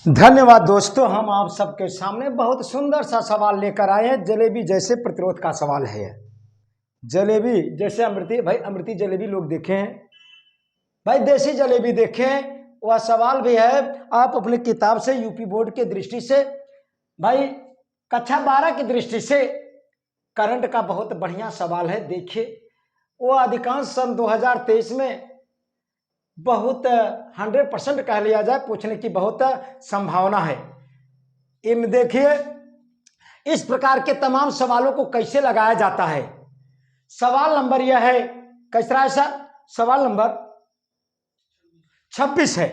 धन्यवाद दोस्तों। हम आप सबके सामने बहुत सुंदर सा सवाल लेकर आए हैं। जलेबी जैसे प्रतिरोध का सवाल है। जलेबी जैसे अमृति, भाई अमृति जलेबी लोग देखे हैं, भाई देसी जलेबी देखे हैं। वह सवाल भी है। आप अपनी किताब से यूपी बोर्ड की दृष्टि से, भाई कक्षा 12 की दृष्टि से करंट का बहुत बढ़िया सवाल है। देखिए वो अधिकांश सन 2023 में बहुत 100% कह लिया जाए पूछने की बहुत संभावना है। इन देखिए इस प्रकार के तमाम सवालों को कैसे लगाया जाता है। सवाल नंबर यह है, कैसा है सर? सवाल नंबर 26 है।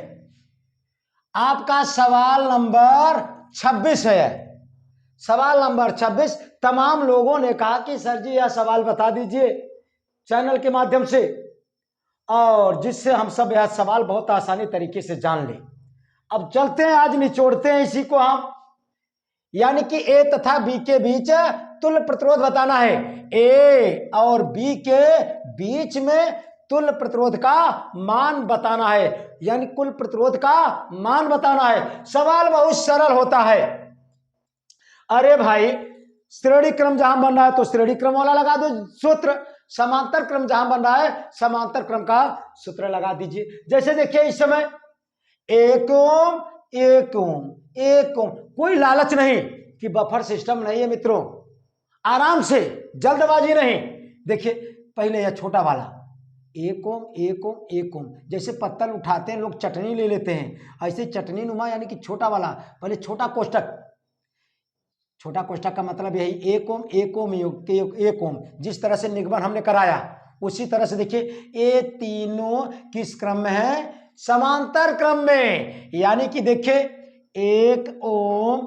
आपका सवाल नंबर 26 है। सवाल नंबर 26। तमाम लोगों ने कहा कि सर जी यह सवाल बता दीजिए चैनल के माध्यम से, और जिससे हम सब यह सवाल बहुत आसानी तरीके से जान लें। अब चलते हैं, आज निचोड़ते हैं इसी को हम। यानी कि ए तथा बी के बीच तुल्य प्रतिरोध बताना है। ए और बी के बीच में तुल्य प्रतिरोध का मान बताना है, यानी कुल प्रतिरोध का मान बताना है। सवाल बहुत सरल होता है। अरे भाई श्रेणी क्रम जहां बन रहा है तो श्रेणी क्रम वाला लगा दो सूत्र, समांतर क्रम जहां बन रहा है समांतर क्रम का सूत्र लगा दीजिए। जैसे देखिए इस समय 1 ओम 1 ओम 1 ओम, कोई लालच नहीं कि बफर सिस्टम नहीं है मित्रों, आराम से, जल्दबाजी नहीं। देखिए पहले यह छोटा वाला 1 ओम 1 ओम 1 ओम, जैसे पत्तल उठाते हैं लोग चटनी ले लेते हैं, ऐसे चटनी नुमा यानी कि छोटा वाला, पहले छोटा कोष्टक, छोटा कोष्टक का मतलब यही 1 ओम 1 ओम 1 ओम। जिस तरह से निगमन हमने कराया उसी तरह से देखिए ये तीनों किस क्रम में है? समांतर क्रम में। यानी कि देखिए 1 ओम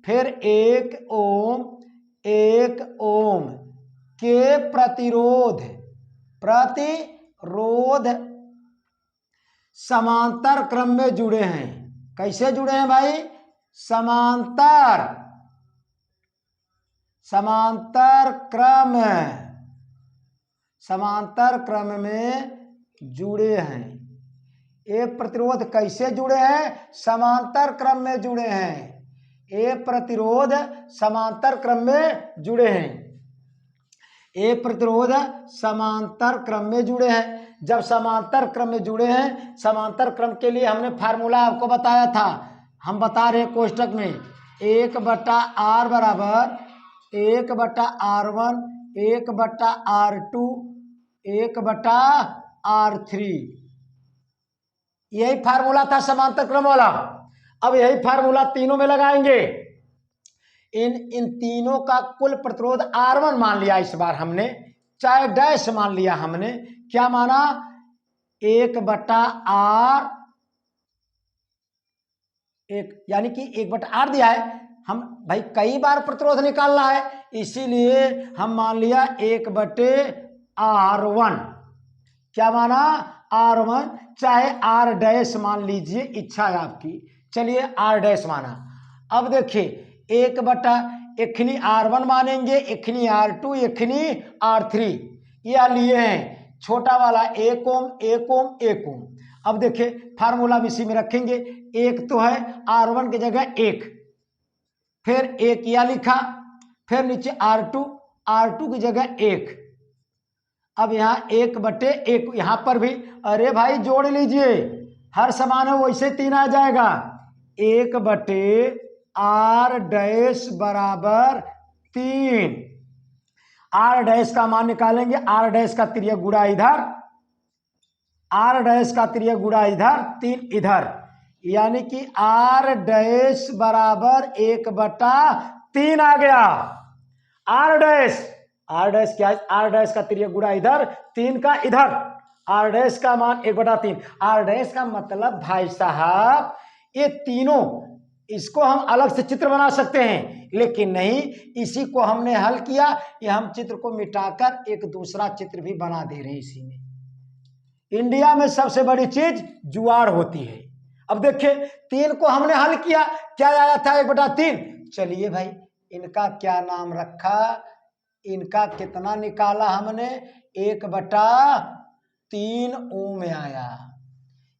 फिर 1 ओम 1 ओम के प्रतिरोध समांतर क्रम में जुड़े हैं। कैसे जुड़े हैं भाई? समांतर क्रम में जुड़े हैं। एक प्रतिरोध कैसे जुड़े हैं? समांतर क्रम में जुड़े हैं। एक प्रतिरोध समांतर क्रम में जुड़े हैं। एक प्रतिरोध समांतर क्रम में जुड़े हैं। जब समांतर क्रम में जुड़े हैं, समांतर क्रम के लिए हमने फार्मूला आपको बताया था, हम बता रहे कोष्टक में 1/r बराबर 1/r1 1/r2 1/r3। यही फार्मूला था समांतर क्रम वाला। अब यही फार्मूला तीनों में लगाएंगे। इन तीनों का कुल प्रतिरोध R1 मान लिया इस बार हमने, चाहे डैश मान लिया हमने। क्या माना? 1/r, यानी कि 1/r दिया है। हम भाई कई बार प्रतिरोध निकालना है, इसीलिए हम मान लिया 1/r1। क्या माना? R1, चाहे R डैश मान लीजिए, इच्छा है आपकी। चलिए R डैश माना। अब देखिए 1/एखनी R1 मानेंगे, एखनी R2, एखनी R3, यह लिए हैं छोटा वाला 1 ओम 1 ओम 1 ओम। अब देखिए फार्मूला इसी में रखेंगे। एक तो है R1 की जगह 1, फिर 1 यह लिखा, फिर नीचे R2 की जगह 1। अब यहाँ 1/1 यहां पर भी, अरे भाई जोड़ लीजिए, हर समान है वैसे 3 आ जाएगा। 1/r डैश बराबर 3। r डैश का मान निकालेंगे, r डैश का तिर्यक गुणा इधर, r डैश का तिर्यक गुणा इधर, 3 इधर, यानी कि r डैश बराबर 1/3 आ गया। r डैश क्या है? r डैश का तिर्यक गुणा इधर, 3 का इधर, r डैश का मान 1/3। r डैश का मतलब भाई साहब ये तीनों, इसको हम अलग से चित्र बना सकते हैं, लेकिन नहीं, इसी को हमने हल किया। ये हम चित्र को मिटाकर एक दूसरा चित्र भी बना दे रहे हैं इसी में। इंडिया में सबसे बड़ी चीज जुआड़ होती है। अब देखिए 3 को हमने हल किया, क्या आया था? 1/3। चलिए भाई इनका क्या नाम रखा, इनका कितना निकाला हमने? 1/3 ओम आया,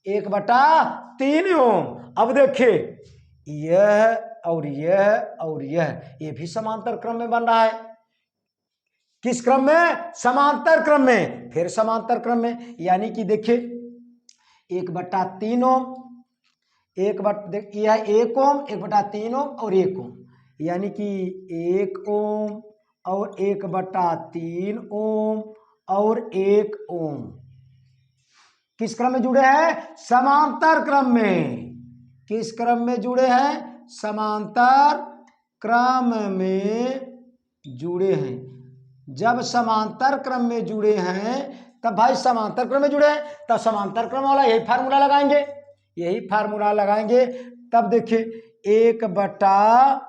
1/3 ओम। अब देखिए यह और यह और ये भी समांतर क्रम में बन रहा है। किस क्रम में? समांतर क्रम में। फिर समांतर क्रम में, यानी कि देखिए 1/3 ओम, यह 1 ओम, 1/3 ओम और 1 ओम, यानी कि 1 ओम और 1/3 ओम और 1 ओम किस क्रम में जुड़े हैं? समांतर क्रम में। किस क्रम में जुड़े हैं? समांतर क्रम में जुड़े हैं। जब समांतर क्रम में जुड़े हैं तब भाई समांतर क्रम में जुड़े हैं, तब समांतर क्रम वाला यही फार्मूला लगाएंगे, यही फार्मूला लगाएंगे। तब देखिए 1/r,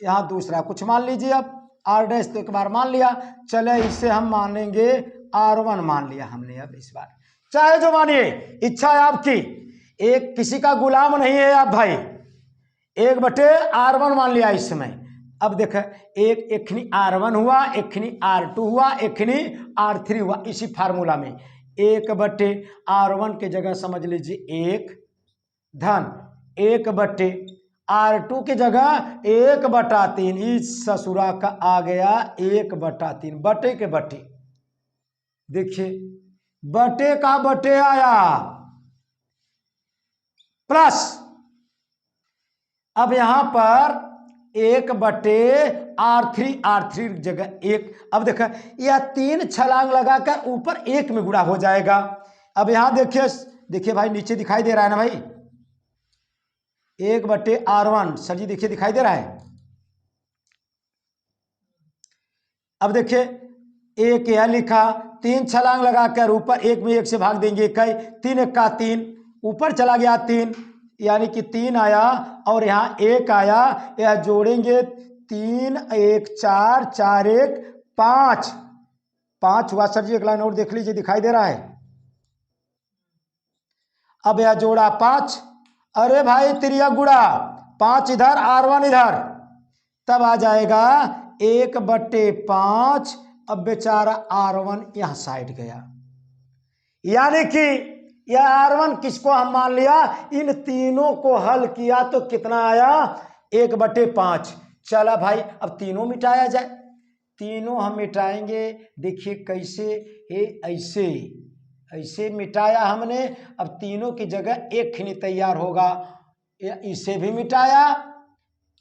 यहां दूसरा कुछ मान लीजिए, अब r डैश तो एक बार मान लिया, चले इसे हम मानेंगे r1 मान लिया हमने। अब इस बार चाहे जो मानिए, इच्छा है आपकी, एक किसी का गुलाम नहीं है आप भाई। 1/r1 मान लिया इस समय। अब देख, एक एखनी r1 हुआ, एखनी r2 हुआ, एखनी r3 हुआ। इसी फार्मूला में 1/r1 की जगह समझ लीजिए 1 धन 1/r2 की जगह 1/3। इस ससुरा का आ गया 1/3, बटे के बटे। देखिए बटे का बटे आया, प्लस अब यहां पर 1/r3 जगह 1। अब देखा यह 3 छलांग लगाकर ऊपर 1 में गुणा हो जाएगा। अब यहां देखिए भाई, नीचे दिखाई दे रहा है ना भाई, 1/r1। सर जी देखिए दिखाई दे रहा है। अब देखिए 1 यह लिखा, 3 छलांग लगाकर ऊपर 1 में 1 से भाग देंगे, 3 1 का 3, ऊपर चला गया 3, यानी कि 3 आया और यहाँ 1 आया। यह जोड़ेंगे 3 1 4, 4 1 5, 5 हुआ। सर जी एक लाइन और देख लीजिए, दिखाई दे रहा है। अब यह जोड़ा 5, अरे भाई त्रिया गुड़ा 5 इधर, r1 इधर, तब आ जाएगा 1/5। अब बेचारा r1 यहां साइड गया, यानी कि यह r1 किसको हम मान लिया, इन तीनों को हल किया तो कितना आया 1/5। चला भाई अब तीनों मिटाया जाए। तीनों हम मिटाएंगे, देखिए कैसे, ऐसे ऐसे मिटाया हमने। अब तीनों की जगह एक खिनी तैयार होगा, इसे भी मिटाया,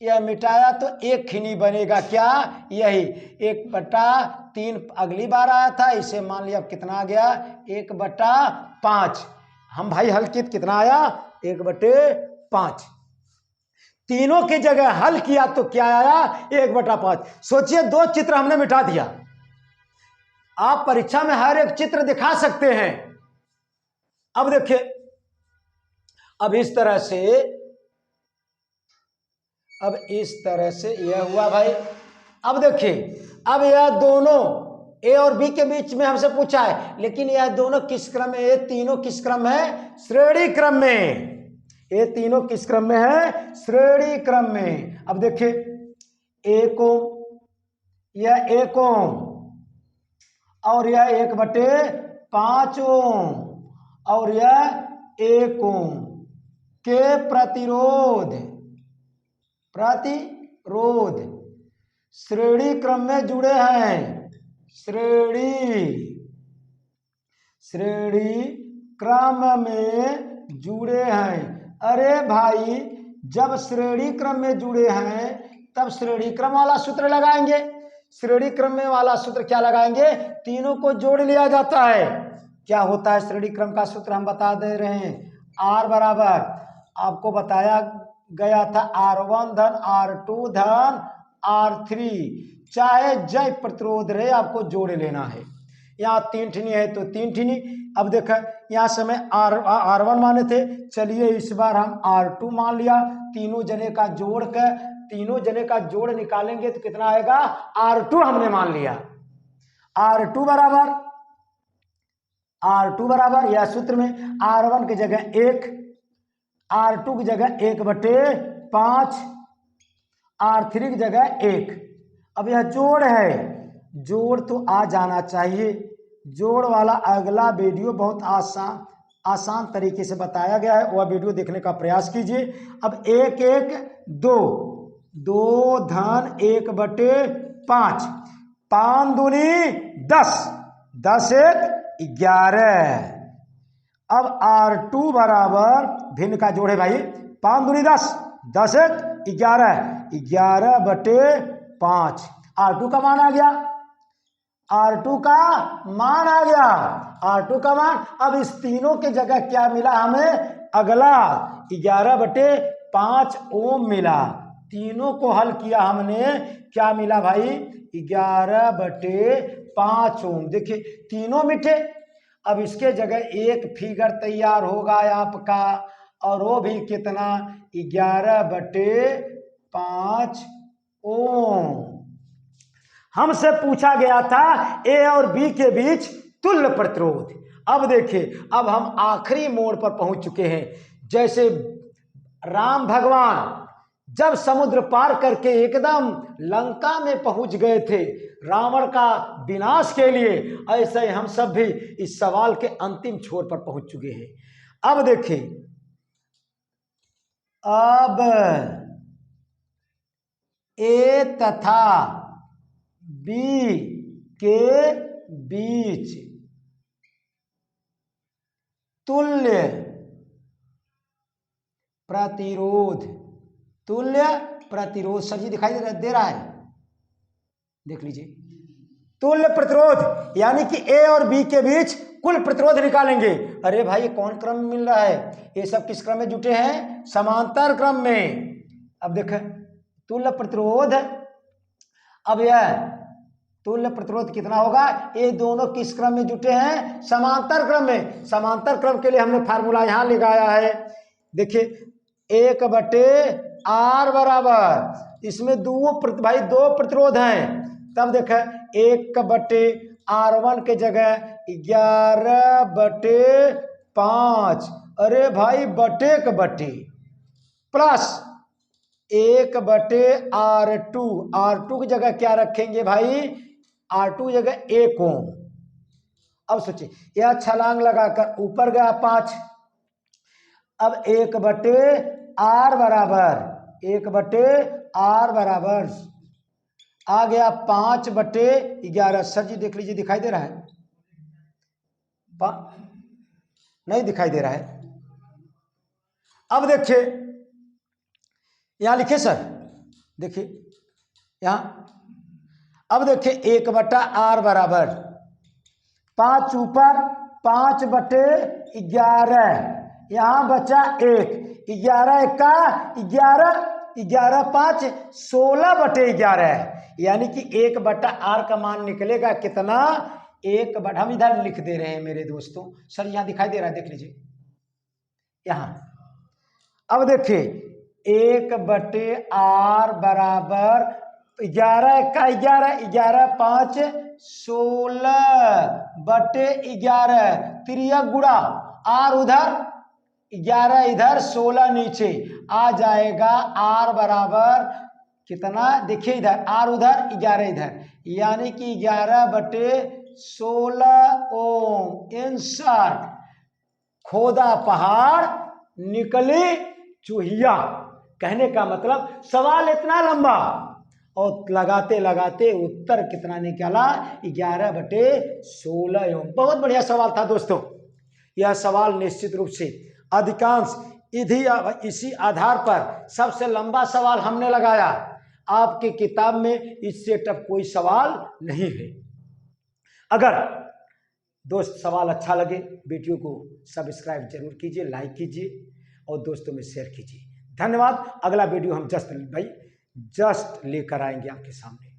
यह मिटाया तो एक खिनी बनेगा, क्या यही 1/3 अगली बार आया था, इसे मान लिया। अब कितना आ गया 1/5। हम भाई हल किए कितना आया 1/5। तीनों की जगह हल किया तो क्या आया 1/5। सोचिए 2 चित्र हमने मिटा दिया। आप परीक्षा में हर एक चित्र दिखा सकते हैं। अब देखिए, अब इस तरह से यह हुआ भाई। अब देखिए, अब यह दोनों ए और बी के बीच में हमसे पूछा है, लेकिन यह दोनों किस क्रम में, ये तीनों किस क्रम में है, श्रेणी क्रम में। ये तीनों किस क्रम में है, श्रेणी क्रम में। अब देखिए 1 ओम, यह 1 ओम और यह 1/5 ओम और यह 1 ओम के प्रतिरोध श्रेणी क्रम में जुड़े हैं। श्रेणी क्रम में जुड़े हैं। अरे भाई जब श्रेणी क्रम में जुड़े हैं तब श्रेणी क्रम वाला सूत्र लगाएंगे। श्रेणी क्रम में वाला सूत्र क्या लगाएंगे, तीनों को जोड़ लिया जाता है। क्या होता है श्रेणी क्रम का सूत्र, हम बता दे रहे हैं। R बराबर आपको बताया गया था R1 धन R2 धन R3, चाहे जय प्रतिरोध रहे आपको जोड़ लेना है। यहाँ 3 ठिनी है तो 3 ठिनी। अब देखा यहाँ समय R1 माने थे, चलिए इस बार हम R2 मान लिया। तीनों जने का जोड़ निकालेंगे तो कितना आएगा R2 हमने मान लिया। R2 बराबर यह सूत्र में R1 की जगह 1, R2 की जगह 1/5, R3 की जगह 1। अब यह जोड़ है, जोड़ तो आ जाना चाहिए। जोड़ वाला अगला वीडियो बहुत आसान आसान तरीके से बताया गया है, वह वीडियो देखने का प्रयास कीजिए। अब 1 1 2, 2 धन 1/5, 5 दूनी 10, 10 1 11। अब R2 बराबर भिन्न का जोड़ है भाई, 5 दूनी 10, 10 1 11, 11/5। R2 का मान आ गया, R2 का मान आ गया, R2 का मान। अब इस तीनों के जगह क्या मिला हमें, अगला 11/5 ओम मिला। तीनों को हल किया हमने, क्या मिला भाई, 11/5 ओम। देखिए तीनों मिटे। अब इसके जगह एक फिगर तैयार होगा आपका, और वो भी कितना, 11/5 ओम। हमसे पूछा गया था ए और बी के बीच तुल्य प्रतिरोध। अब देखिए, अब हम आखिरी मोड़ पर पहुंच चुके हैं। जैसे राम भगवान जब समुद्र पार करके एकदम लंका में पहुंच गए थे रावण का विनाश के लिए, ऐसे ही हम सब भी इस सवाल के अंतिम छोर पर पहुंच चुके हैं। अब देखिए, अब ए तथा बी के बीच तुल्य प्रतिरोध, तुल्य प्रतिरोध सर जी दिखाई दे रहा है, देख लीजिए। तुल्य प्रतिरोध यानी कि ए और बी के बीच कुल प्रतिरोध निकालेंगे। अरे भाई कौन क्रम मिल रहा है, ये सब किस क्रम में जुटे हैं, समांतर क्रम में। अब देखें तुल्य प्रतिरोध, अब यह तुल्य प्रतिरोध कितना होगा, ये दोनों किस क्रम में जुटे हैं, समांतर क्रम में। समांतर क्रम के लिए हमने फार्मूला यहां लगाया है, देखिए 1/R बराबर, इसमें दो प्रतिरोध हैं, तब देखें 1/R1 के जगह 11/5, अरे भाई बटे का बटे, प्लस 1/R2, R2 की जगह क्या रखेंगे भाई, R2 की जगह 1 ओम। अब सोचिए, यह छलांग लगाकर ऊपर गया 5, अब 1/R बराबर, 1/R बराबर आ गया 5/11। सर जी देख लीजिए, दिखाई दे रहा है, नहीं दिखाई दे रहा है। अब देखिए यहां लिखे सर, देखिए यहां, अब देखिए 1/R बराबर 5 ऊपर, 5/11, यहां बचा 1, 11 का 11, 11 5 16/11, यानी कि 1/R का मान निकलेगा कितना, 1/, हम इधर लिख दे रहे हैं मेरे दोस्तों, सर यहां दिखाई दे रहा है, देख लीजिए यहां। अब देखिए 1/R बराबर 11 का 11, 11 5 16/11, त्रियक गुणा R उधर 11 इधर 16 नीचे आ जाएगा, R बराबर कितना, देखिए इधर R उधर 11 इधर, यानी कि 11/16 ओम। इंसर्ट, खोदा पहाड़ निकली चूहिया। कहने का मतलब सवाल इतना लंबा और लगाते लगाते उत्तर कितना निकला, 11/16 ओम। बहुत बढ़िया सवाल था दोस्तों। यह सवाल निश्चित रूप से अधिकांश इसी आधार पर सबसे लंबा सवाल हमने लगाया। आपकी किताब में इससे टफ कोई सवाल नहीं है। अगर दोस्त सवाल अच्छा लगे, वीडियो को सब्सक्राइब जरूर कीजिए, लाइक कीजिए और दोस्तों में शेयर कीजिए। धन्यवाद। अगला वीडियो हम जस्ट लेकर आएंगे आपके सामने।